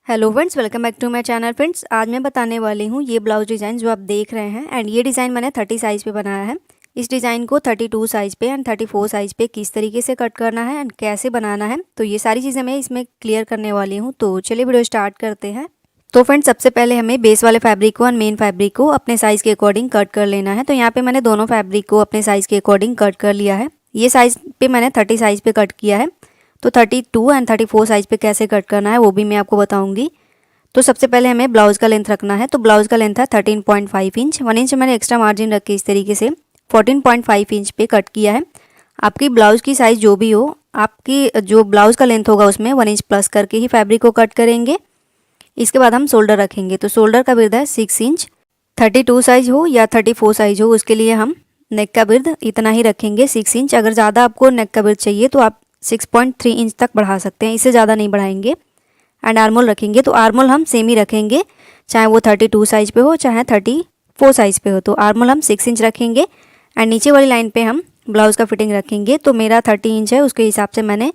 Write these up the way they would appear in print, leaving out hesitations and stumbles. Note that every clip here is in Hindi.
Hello friends, welcome back to my channel. Friends, आज मैं बताने वाली हूँ ये ब्लाउज डिज़ाइन जो आप देख रहे हैं। एंड ये डिज़ाइन मैंने 30 साइज़ पे बनाया है। इस डिज़ाइन को 32 साइज़ पे एंड 34 साइज़ पे किस तरीके से कट करना है एंड कैसे बनाना है, तो ये सारी चीज़ें मैं इसमें क्लियर करने वाली हूँ। तो चलिए वीडियो स्टार्ट करते हैं। तो फ्रेंड्स, सबसे पहले हमें बेस वाले फैब्रिक को और मेन फैब्रिक को अपने साइज़ के अकॉर्डिंग कट कर लेना है। तो यहाँ पे मैंने दोनों फैब्रिक को अपने साइज़ के अकॉर्डिंग कट कर लिया है। ये साइज़ पे मैंने 30 साइज़ पे कट किया है। तो 32 एंड 34 साइज़ पे कैसे कट करना है वो भी मैं आपको बताऊँगी। तो सबसे पहले हमें ब्लाउज़ का लेंथ रखना है। तो ब्लाउज़ का लेंथ है 13.5 इंच। 1 इंच मैंने एक्स्ट्रा मार्जिन रख के इस तरीके से 14.5 इंच पे कट किया है। आपकी ब्लाउज़ की साइज़ जो भी हो, आपकी जो ब्लाउज़ का लेंथ होगा उसमें 1 इंच प्लस करके ही फैब्रिक को कट करेंगे। इसके बाद हम शोल्डर रखेंगे। तो शोल्डर का विड्थ है 6 इंच। 32 साइज़ हो या 34 साइज़ हो, उसके लिए हम नेक का विड्थ इतना ही रखेंगे, 6 इंच। अगर ज़्यादा आपको नेक का विड्थ चाहिए तो आप 6.3 इंच तक बढ़ा सकते हैं, इससे ज़्यादा नहीं बढ़ाएंगे। एंड आर्मोल रखेंगे। तो आर्मोल हम सेम ही रखेंगे, चाहे वो 32 साइज़ पे हो चाहे 34 साइज़ पे हो। तो आर्मोल हम 6 इंच रखेंगे। एंड नीचे वाली लाइन पे हम ब्लाउज़ का फिटिंग रखेंगे। तो मेरा 30 इंच है, उसके हिसाब से मैंने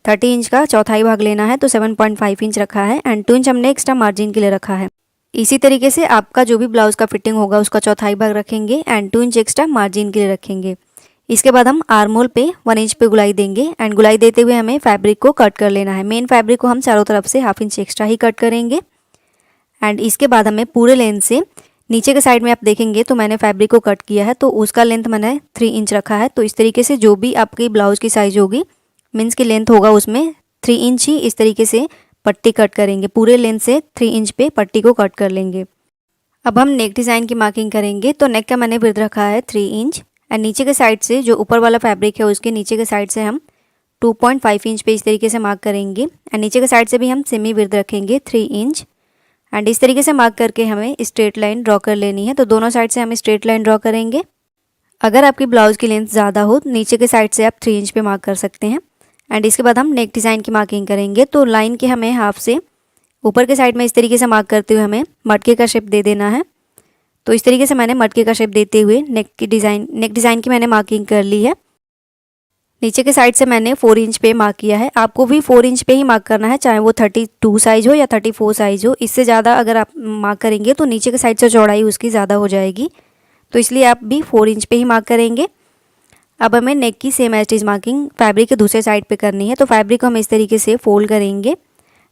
30 इंच का चौथाई भाग लेना है। तो 7.5 इंच रखा है एंड 2 इंच हमने एक्स्ट्रा मार्जिन के लिए रखा है। इसी तरीके से आपका जो भी ब्लाउज़ का फिटिंग होगा उसका चौथाई भाग रखेंगे एंड 2 इंच एक्स्ट्रा मार्जिन के लिए रखेंगे। इसके बाद हम आर्मोल पे 1 इंच पे गुलाई देंगे। एंड गुलाई देते हुए हमें फैब्रिक को कट कर लेना है। मेन फैब्रिक को हम चारों तरफ से 1/2 इंच एक्स्ट्रा ही कट करेंगे। एंड इसके बाद हमें पूरे लेंथ से नीचे के साइड में आप देखेंगे तो मैंने फैब्रिक को कट किया है, तो उसका लेंथ मैंने 3 इंच रखा है। तो इस तरीके से जो भी आपकी ब्लाउज़ की साइज़ होगी, मीन्स की लेंथ होगा, उसमें 3 इंच ही इस तरीके से पट्टी कट करेंगे। पूरे लेंथ से 3 इंच पे पट्टी को कट कर लेंगे। अब हम नेक डिज़ाइन की मार्किंग करेंगे। तो नेक का मैंने विड्थ रखा है 3 इंच। एंड नीचे के साइड से जो ऊपर वाला फैब्रिक है उसके नीचे के साइड से हम 2.5 इंच पे इस तरीके से मार्क करेंगे। एंड नीचे के साइड से भी हम सेमी विड्थ रखेंगे 3 इंच। एंड इस तरीके से मार्क करके हमें स्ट्रेट लाइन ड्रॉ कर लेनी है। तो दोनों साइड से हम स्ट्रेट लाइन ड्रॉ करेंगे। अगर आपकी ब्लाउज़ की लेंथ ज़्यादा हो, नीचे के साइड से आप 3 इंच पे मार्क कर सकते हैं। एंड इसके बाद हम नेक डिज़ाइन की मार्किंग करेंगे। तो लाइन के हमें हाफ से ऊपर के साइड में इस तरीके से मार्क करते हुए हमें मटके का शेप दे देना है। तो इस तरीके से मैंने मटके का शेप देते हुए नेक डिज़ाइन की मैंने मार्किंग कर ली है। नीचे के साइड से मैंने 4 इंच पे मार्क किया है। आपको भी 4 इंच पे ही मार्क करना है, चाहे वो 32 साइज़ हो या 34 साइज़ हो। इससे ज़्यादा अगर आप मार्क करेंगे तो नीचे के साइड से चौड़ाई उसकी ज़्यादा हो जाएगी, तो इसलिए आप भी 4 इंच पे ही मार्क करेंगे। अब हमें नेक की same as it marking fabric के दूसरे साइड पे करनी है। तो फैब्रिक को हम इस तरीके से फोल्ड करेंगे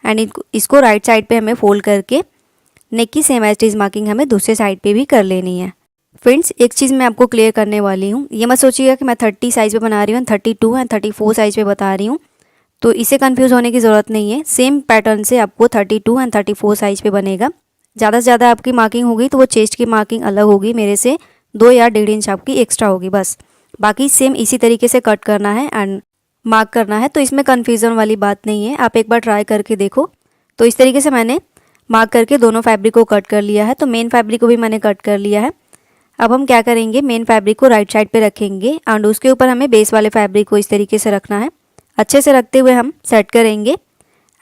एंड इसको राइट साइड पे हमें फोल्ड करके नेक की सेम एज इट मार्किंग हमें दूसरे साइड पे भी कर लेनी है। फ्रेंड्स, एक चीज़ मैं आपको क्लियर करने वाली हूँ। ये मत सोचिएगा कि मैं 30 साइज़ पे बना रही हूँ, 32 एंड 34 साइज़ पे बता रही हूँ, तो इसे कंफ्यूज होने की ज़रूरत नहीं है। सेम पैटर्न से आपको 32 एंड 34 साइज़ पे बनेगा। ज़्यादा से ज़्यादा आपकी मार्किंग होगी तो वो चेस्ट की मार्किंग अलग होगी, मेरे से 2 या 1.5 इंच आपकी एक्स्ट्रा होगी बस। बाकी सेम इसी तरीके से कट करना है एंड मार्क करना है। तो इसमें कन्फ्यूज़न वाली बात नहीं है, आप एक बार ट्राई करके देखो। तो इस तरीके से मैंने मार्क करके दोनों फैब्रिक को कट कर लिया है। तो मेन फैब्रिक को भी मैंने कट कर लिया है। अब हम क्या करेंगे, मेन फैब्रिक को राइट साइड पे रखेंगे एंड उसके ऊपर हमें बेस वाले फैब्रिक को इस तरीके से रखना है। अच्छे से रखते हुए हम सेट करेंगे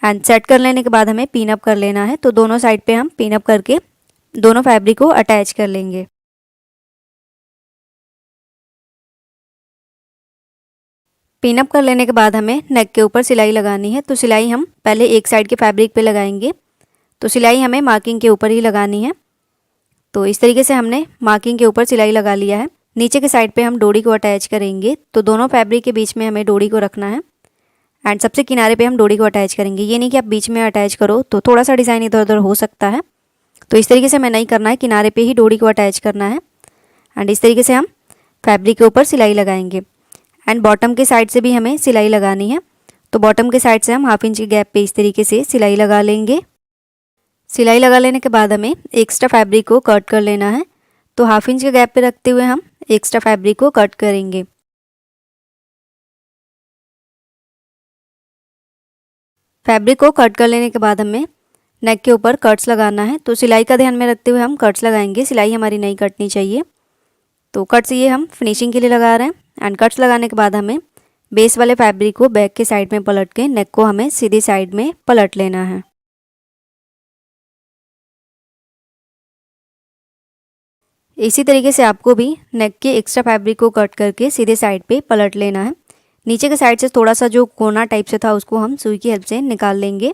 एंड सेट कर लेने के बाद हमें पिन अप कर लेना है। तो दोनों साइड पे हम पिन अप करके दोनों फैब्रिक को अटैच कर लेंगे। पिन अप कर लेने के बाद हमें नेक के ऊपर सिलाई लगानी है। तो सिलाई हम पहले एक साइड के फैब्रिक पे लगाएंगे। तो सिलाई हमें मार्किंग के ऊपर ही लगानी है। तो इस तरीके से हमने मार्किंग के ऊपर सिलाई लगा लिया है। नीचे के साइड पे हम डोरी को अटैच करेंगे। तो दोनों फैब्रिक के बीच में हमें डोरी को रखना है एंड सबसे किनारे पे हम डोरी को अटैच करेंगे। ये नहीं कि आप बीच में अटैच करो तो थोड़ा सा डिज़ाइन इधर उधर हो सकता है, तो इस तरीके से हमें नहीं करना है, किनारे पे ही डोरी को अटैच करना है। एंड इस तरीके से हम फैब्रिक के ऊपर सिलाई लगाएंगे। एंड बॉटम के साइड से भी हमें सिलाई लगानी है। तो बॉटम के साइड से हम 1/2 इंच के गैप पे इस तरीके से सिलाई लगा लेंगे। सिलाई लगा लेने के बाद हमें एक्स्ट्रा फैब्रिक को कट कर लेना है। तो 1/2 इंच के गैप पे रखते हुए हम एक्स्ट्रा फैब्रिक को कट करेंगे। फैब्रिक को कट कर लेने के बाद हमें नेक के ऊपर कट्स लगाना है। तो सिलाई का ध्यान में रखते हुए हम कट्स लगाएंगे, सिलाई हमारी नहीं कटनी चाहिए। तो कट्स ये हम फिनिशिंग के लिए लगा रहे हैं। एंड कट्स लगाने के बाद हमें बेस वाले फैब्रिक को बैक के साइड में पलट के नेक को हमें सीधी साइड में पलट लेना है। इसी तरीके से आपको भी नेक के एक्स्ट्रा फैब्रिक को कट करके सीधे साइड पे पलट लेना है। नीचे के साइड से थोड़ा सा जो कोना टाइप से था उसको हम सुई की हेल्प से निकाल लेंगे।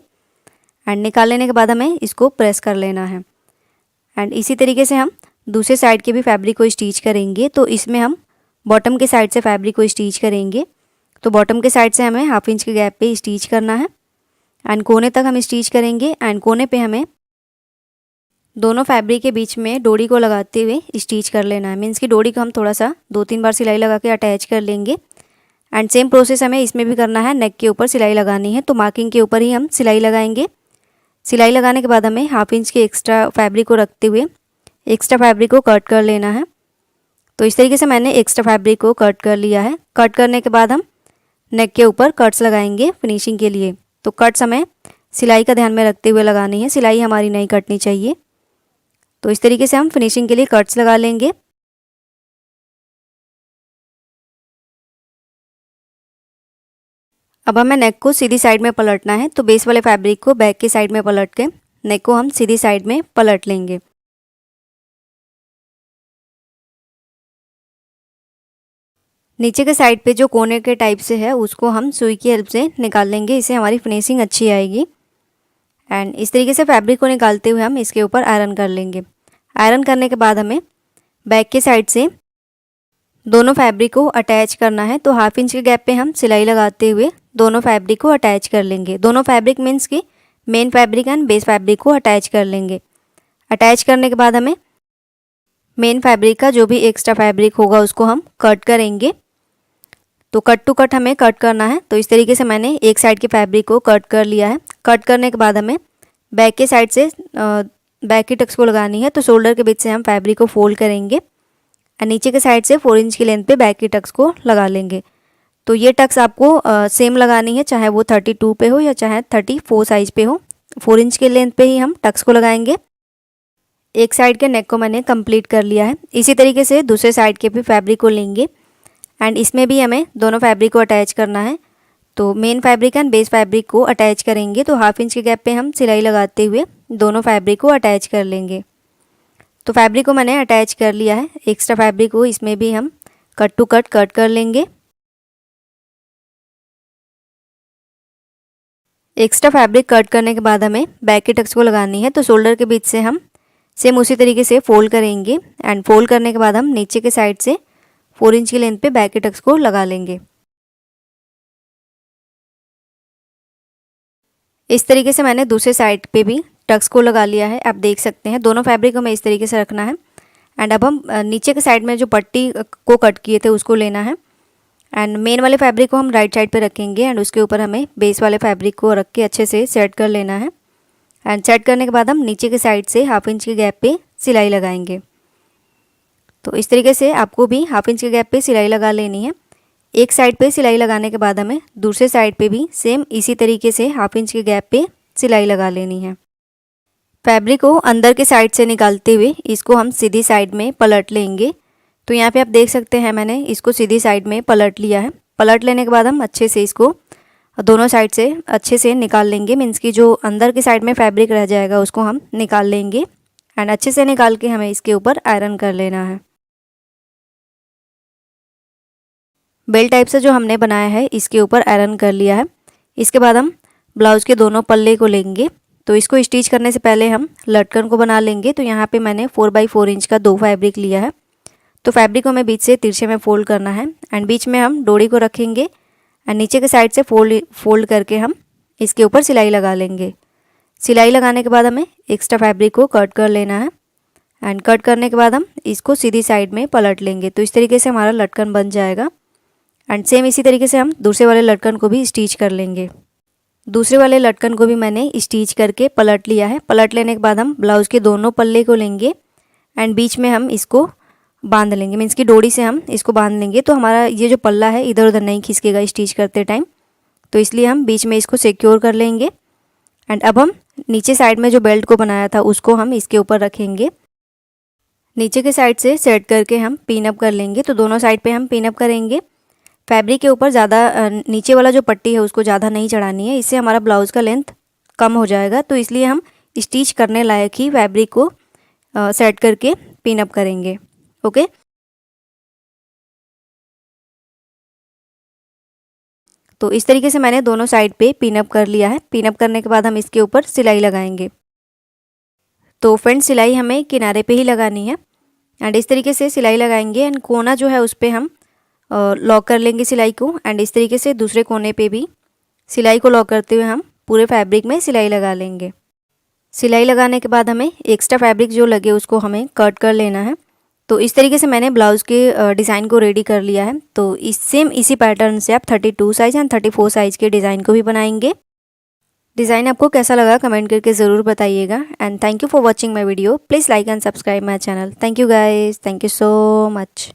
एंड निकाल लेने के बाद हमें इसको प्रेस कर लेना है। एंड इसी तरीके से हम दूसरे साइड के भी फैब्रिक को स्टिच करेंगे। तो इसमें हम बॉटम के साइड से फैब्रिक को स्टिच करेंगे। तो बॉटम के साइड से हमें 1/2 इंच के गैप पे स्टिच करना है एंड कोने तक हम स्टिच करेंगे। एंड कोने पे हमें दोनों फैब्रिक के बीच में डोरी को लगाते हुए स्टिच कर लेना है। मीन्स की डोरी को हम थोड़ा सा 2-3 बार सिलाई लगा के अटैच कर लेंगे। एंड सेम प्रोसेस हमें इसमें भी करना है। नेक के ऊपर सिलाई लगानी है, तो मार्किंग के ऊपर ही हम सिलाई लगाएंगे। सिलाई लगाने के बाद हमें 1/2 इंच के एक्स्ट्रा फैब्रिक को रखते हुए एक्स्ट्रा फैब्रिक को कट कर लेना है। तो इस तरीके से मैंने एक्स्ट्रा फैब्रिक को कट कर लिया है। कट करने के बाद हम नेक के ऊपर कट्स लगाएंगे फिनिशिंग के लिए। तो कट्स हमें सिलाई का ध्यान में रखते हुए लगानी है, सिलाई हमारी नहीं कटनी चाहिए। तो इस तरीके से हम फिनिशिंग के लिए कट्स लगा लेंगे। अब हमें नेक को सीधी साइड में पलटना है। तो बेस वाले फैब्रिक को बैक की साइड में पलट के नेक को हम सीधी साइड में पलट लेंगे। नीचे के साइड पे जो कोने के टाइप से है उसको हम सुई की हेल्प से निकाल लेंगे, इससे हमारी फिनिशिंग अच्छी आएगी। एंड इस तरीके से फैब्रिक को निकालते हुए हम इसके ऊपर आयरन कर लेंगे। आयरन करने के बाद हमें बैक के साइड से दोनों फैब्रिक को अटैच करना है। तो 1/2 इंच के गैप पे हम सिलाई लगाते हुए दोनों फैब्रिक को अटैच कर लेंगे। दोनों फैब्रिक मीन्स की main fabric and base fabric को अटैच कर लेंगे। अटैच करने के बाद हमें मेन फैब्रिक का जो भी एक्स्ट्रा फैब्रिक होगा उसको हम कट करेंगे। तो कट टू कट हमें कट करना है। तो इस तरीके से मैंने एक साइड के फैब्रिक को कट कर लिया है। कट करने के बाद हमें बैक के साइड से बैक की टक्स को लगानी है। तो शोल्डर के बीच से हम फैब्रिक को फोल्ड करेंगे और नीचे के साइड से 4 इंच की लेंथ पे बैक की टक्स को लगा लेंगे। तो ये टक्स आपको सेम लगानी है, चाहे वो 32 पे हो या चाहे 34 साइज पे हो। 4 इंच के लेंथ पे ही हम टक्स को लगाएंगे। एक साइड के नेक को मैंने कंप्लीट कर लिया है। इसी तरीके से दूसरे साइड के भी फैब्रिक को लेंगे एंड इसमें भी हमें दोनों फैब्रिक को अटैच करना है। तो main fabric and base fabric को अटैच करेंगे। तो 1/2 इंच के गैप पे हम सिलाई लगाते हुए दोनों फैब्रिक को अटैच कर लेंगे। तो फैब्रिक को मैंने अटैच कर लिया है। एक्स्ट्रा फैब्रिक को इसमें भी हम कट टू कट कर लेंगे। एक्स्ट्रा फैब्रिक कट करने के बाद हमें बैक के टक्स को लगानी है। तो शोल्डर के बीच से हम सेम उसी तरीके से फोल्ड करेंगे एंड फोल्ड करने के बाद हम नीचे के साइड से 4 इंच की लेंथ पे बैक के टक्स को लगा लेंगे। इस तरीके से मैंने दूसरे साइड पे भी टक्स को लगा लिया है। आप देख सकते हैं दोनों फैब्रिक हमें इस तरीके से रखना है। एंड अब हम नीचे के साइड में जो पट्टी को कट किए थे उसको लेना है एंड मेन वाले फैब्रिक को हम राइट साइड पे रखेंगे एंड उसके ऊपर हमें बेस वाले फैब्रिक को रख के अच्छे से सेट कर लेना है। एंड सेट करने के बाद हम नीचे के साइड से 1/2 इंच के गैप पे सिलाई लगाएंगे। तो इस तरीके से आपको भी 1/2 इंच के गैप पे सिलाई लगा लेनी है। एक साइड पे सिलाई लगाने के बाद हमें दूसरे साइड पे भी सेम इसी तरीके से 1/2 इंच के गैप पे सिलाई लगा लेनी है। फैब्रिक को अंदर के साइड से निकालते हुए इसको हम सीधी साइड में पलट लेंगे। तो यहाँ पे आप देख सकते हैं मैंने इसको सीधी साइड में पलट लिया है। पलट लेने के बाद हम अच्छे से इसको दोनों साइड से अच्छे से निकाल लेंगे। मीन्स की जो अंदर के साइड में फैब्रिक रह जाएगा उसको हम निकाल लेंगे एंड अच्छे से निकाल के हमें इसके ऊपर आयरन कर लेना है। बेल टाइप से जो हमने बनाया है इसके ऊपर आयरन कर लिया है। इसके बाद हम ब्लाउज़ के दोनों पल्ले को लेंगे। तो इसको स्टिच करने से पहले हम लटकन को बना लेंगे। तो यहाँ पे मैंने 4x4 इंच का 2 फैब्रिक लिया है। तो फैब्रिक को हमें बीच से तिरछे में फोल्ड करना है एंड बीच में हम डोरी को रखेंगे एंड नीचे के साइड से फोल्ड करके हम इसके ऊपर सिलाई लगा लेंगे। सिलाई लगाने के बाद हमें एक्स्ट्रा फैब्रिक को कट कर लेना है एंड कट करने के बाद हम इसको सीधी साइड में पलट लेंगे। तो इस तरीके से हमारा लटकन बन जाएगा एंड सेम इसी तरीके से हम दूसरे वाले लटकन को भी स्टिच कर लेंगे। दूसरे वाले लटकन को भी मैंने स्टिच करके पलट लिया है। पलट लेने के बाद हम ब्लाउज़ के दोनों पल्ले को लेंगे एंड बीच में हम इसको बांध लेंगे। मीन्स की डोरी से हम इसको बांध लेंगे। तो हमारा ये जो पल्ला है इधर उधर नहीं खिसकेगा स्टिच करते टाइम। तो इसलिए हम बीच में इसको सिक्योर कर लेंगे एंड अब हम नीचे साइड में जो बेल्ट को बनाया था उसको हम इसके ऊपर रखेंगे। नीचे के साइड से सेट करके हम पिन अप कर लेंगे। तो दोनों साइड पे हम पिन अप करेंगे। फैब्रिक के ऊपर ज़्यादा नीचे वाला जो पट्टी है उसको ज़्यादा नहीं चढ़ानी है, इससे हमारा ब्लाउज़ का लेंथ कम हो जाएगा। तो इसलिए हम स्टिच करने लायक ही फैब्रिक को सेट करके पिन अप करेंगे। ओके, तो इस तरीके से मैंने दोनों साइड पे पिन अप कर लिया है। पिन अप करने के बाद हम इसके ऊपर सिलाई लगाएंगे। तो फ्रेंड्स सिलाई हमें किनारे पे ही लगानी है एंड इस तरीके से सिलाई लगाएंगे एंड कोना जो है उस पर हम लॉक कर लेंगे सिलाई को एंड इस तरीके से दूसरे कोने पे भी सिलाई को लॉक करते हुए हम पूरे फैब्रिक में सिलाई लगा लेंगे। सिलाई लगाने के बाद हमें एक्स्ट्रा फैब्रिक जो लगे उसको हमें कट कर लेना है। तो इस तरीके से मैंने ब्लाउज़ के डिज़ाइन को रेडी कर लिया है। तो इसी पैटर्न से आप 32 साइज़ एंड 34 साइज़ के डिज़ाइन को भी बनाएंगे। डिज़ाइन आपको कैसा लगा कमेंट करके ज़रूर बताइएगा and thank you for watching my video. Please like and subscribe my channel. Thank you guys, thank you so much.